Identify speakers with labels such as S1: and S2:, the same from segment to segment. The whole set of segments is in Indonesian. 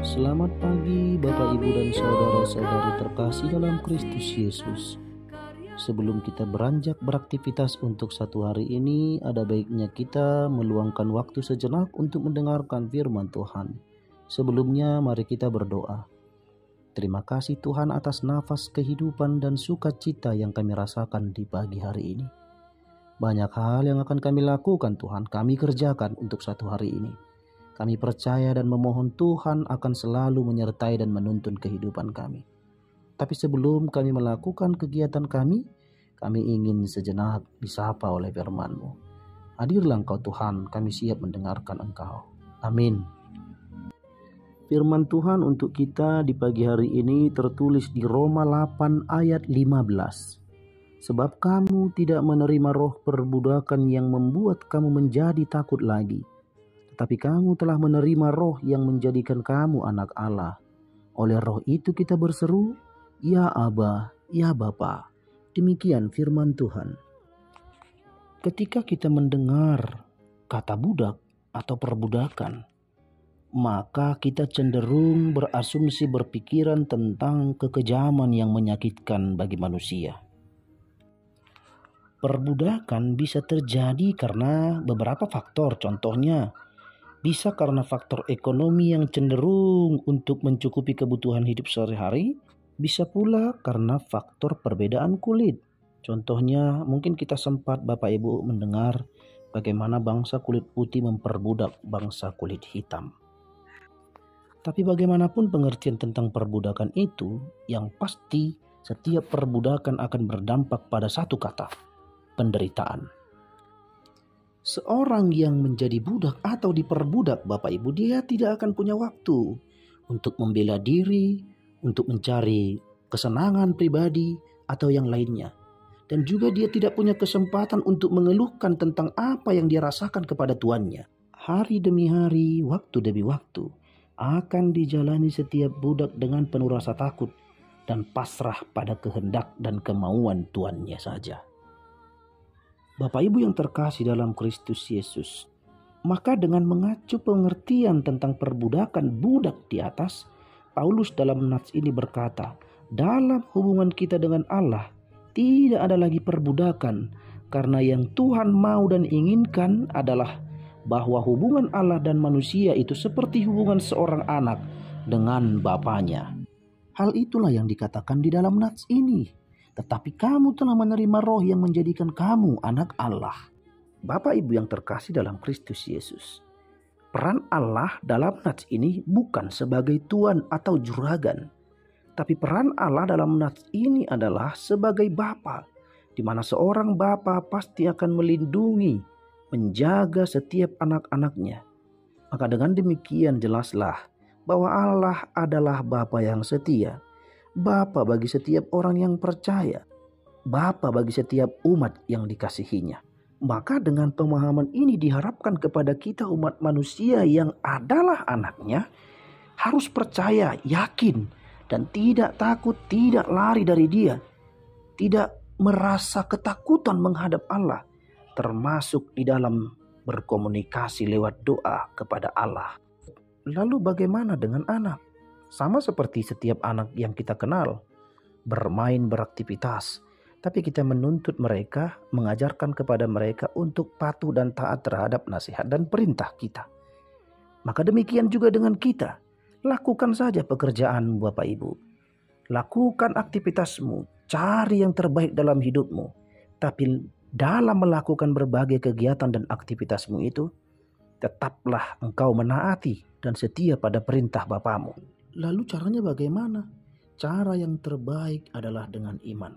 S1: Selamat pagi Bapak Ibu dan saudara-saudari terkasih dalam Kristus Yesus. Sebelum kita beranjak beraktivitas untuk satu hari ini, ada baiknya kita meluangkan waktu sejenak untuk mendengarkan firman Tuhan. Sebelumnya mari kita berdoa. Terima kasih Tuhan atas nafas kehidupan dan sukacita yang kami rasakan di pagi hari ini. Banyak hal yang akan kami lakukan Tuhan, kami kerjakan untuk satu hari ini. Kami percaya dan memohon Tuhan akan selalu menyertai dan menuntun kehidupan kami. Tapi sebelum kami melakukan kegiatan kami ingin sejenak disapa oleh firman-Mu. Hadirlah Engkau Tuhan, kami siap mendengarkan Engkau. Amin. Firman Tuhan untuk kita di pagi hari ini tertulis di Roma 8 ayat 15. Sebab kamu tidak menerima roh perbudakan yang membuat kamu menjadi takut lagi. Tetapi kamu telah menerima roh yang menjadikan kamu anak Allah. Oleh roh itu kita berseru, Ya Aba, Ya Bapa. Demikian firman Tuhan. Ketika kita mendengar kata budak atau perbudakan, maka kita cenderung berasumsi berpikiran tentang kekejaman yang menyakitkan bagi manusia. Perbudakan bisa terjadi karena beberapa faktor, contohnya bisa karena faktor ekonomi yang cenderung untuk mencukupi kebutuhan hidup sehari-hari, bisa pula karena faktor perbedaan kulit. Contohnya mungkin kita sempat Bapak Ibu mendengar bagaimana bangsa kulit putih memperbudak bangsa kulit hitam. Tapi bagaimanapun pengertian tentang perbudakan itu, yang pasti setiap perbudakan akan berdampak pada satu kata, penderitaan. Seorang yang menjadi budak atau diperbudak Bapak Ibu, dia tidak akan punya waktu untuk membela diri, untuk mencari kesenangan pribadi atau yang lainnya. Dan juga dia tidak punya kesempatan untuk mengeluhkan tentang apa yang dia rasakan kepada tuannya. Hari demi hari, waktu demi waktu, akan dijalani setiap budak dengan penuh rasa takut dan pasrah pada kehendak dan kemauan tuannya saja. Bapak Ibu yang terkasih dalam Kristus Yesus, maka dengan mengacu pengertian tentang perbudakan budak di atas, Paulus dalam nats ini berkata, dalam hubungan kita dengan Allah tidak ada lagi perbudakan, karena yang Tuhan mau dan inginkan adalah bahwa hubungan Allah dan manusia itu seperti hubungan seorang anak dengan bapaknya. Hal itulah yang dikatakan di dalam nats ini. Tetapi kamu telah menerima roh yang menjadikan kamu anak Allah. Bapak Ibu yang terkasih dalam Kristus Yesus, peran Allah dalam nats ini bukan sebagai Tuan atau juragan. Tapi peran Allah dalam nats ini adalah sebagai Bapa, di mana seorang Bapa pasti akan melindungi, menjaga setiap anak-anaknya. Maka dengan demikian jelaslah bahwa Allah adalah Bapa yang setia. Bapa bagi setiap orang yang percaya, Bapa bagi setiap umat yang dikasihinya. Maka dengan pemahaman ini diharapkan kepada kita umat manusia yang adalah anaknya, harus percaya, yakin, dan tidak takut, tidak lari dari Dia, tidak merasa ketakutan menghadap Allah, termasuk di dalam berkomunikasi lewat doa kepada Allah. Lalu bagaimana dengan anak? Sama seperti setiap anak yang kita kenal, bermain, beraktivitas. Tapi kita menuntut mereka, mengajarkan kepada mereka untuk patuh dan taat terhadap nasihat dan perintah kita. Maka demikian juga dengan kita. Lakukan saja pekerjaan Bapak Ibu. Lakukan aktivitasmu, cari yang terbaik dalam hidupmu. Tapi dalam melakukan berbagai kegiatan dan aktivitasmu itu, tetaplah engkau menaati dan setia pada perintah Bapamu. Lalu caranya bagaimana? Cara yang terbaik adalah dengan iman.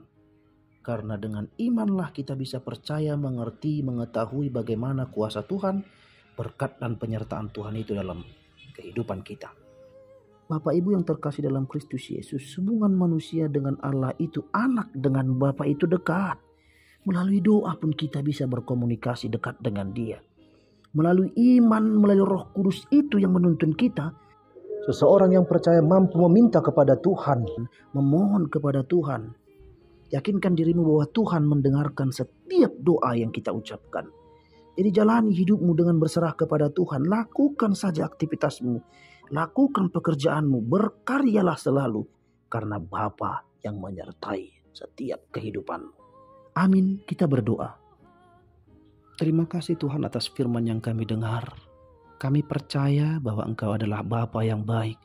S1: Karena dengan imanlah kita bisa percaya, mengerti, mengetahui bagaimana kuasa Tuhan, berkat dan penyertaan Tuhan itu dalam kehidupan kita. Bapak Ibu yang terkasih dalam Kristus Yesus, hubungan manusia dengan Allah itu, anak dengan Bapa itu dekat. Melalui doa pun kita bisa berkomunikasi dekat dengan Dia. Melalui iman, melalui Roh Kudus itu yang menuntun kita. Seseorang yang percaya mampu meminta kepada Tuhan, memohon kepada Tuhan. Yakinkan dirimu bahwa Tuhan mendengarkan setiap doa yang kita ucapkan. Jadi jalani hidupmu dengan berserah kepada Tuhan. Lakukan saja aktivitasmu. lakukan pekerjaanmu, berkaryalah selalu, karena Bapa yang menyertai setiap kehidupanmu. Amin, kita berdoa. Terima kasih Tuhan atas firman yang kami dengar. Kami percaya bahwa Engkau adalah Bapa yang baik,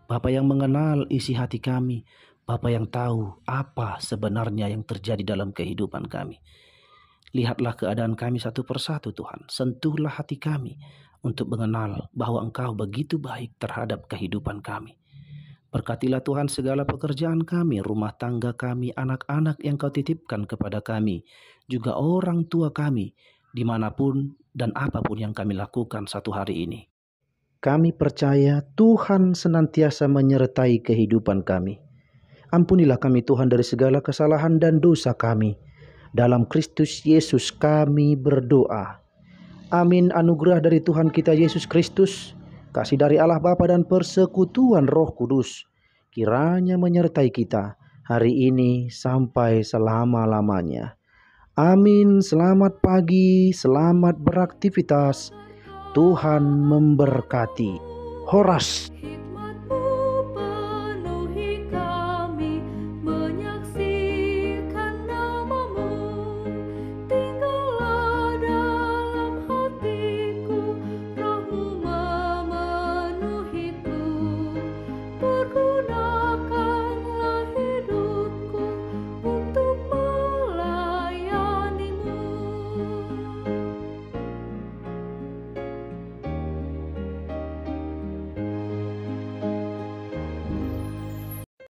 S1: Bapa yang mengenal isi hati kami, Bapa yang tahu apa sebenarnya yang terjadi dalam kehidupan kami. Lihatlah keadaan kami satu persatu Tuhan. Sentuhlah hati kami untuk mengenal bahwa Engkau begitu baik terhadap kehidupan kami. Berkatilah Tuhan segala pekerjaan kami, rumah tangga kami, anak-anak yang Kau titipkan kepada kami, juga orang tua kami, dimanapun dan apapun yang kami lakukan satu hari ini. Kami percaya Tuhan senantiasa menyertai kehidupan kami. Ampunilah kami Tuhan dari segala kesalahan dan dosa kami. Dalam Kristus Yesus kami berdoa. Amin. Anugerah dari Tuhan kita Yesus Kristus, kasih dari Allah Bapa dan persekutuan Roh Kudus, kiranya menyertai kita hari ini sampai selama-lamanya. Amin. Selamat pagi, selamat beraktivitas. Tuhan memberkati. Horas.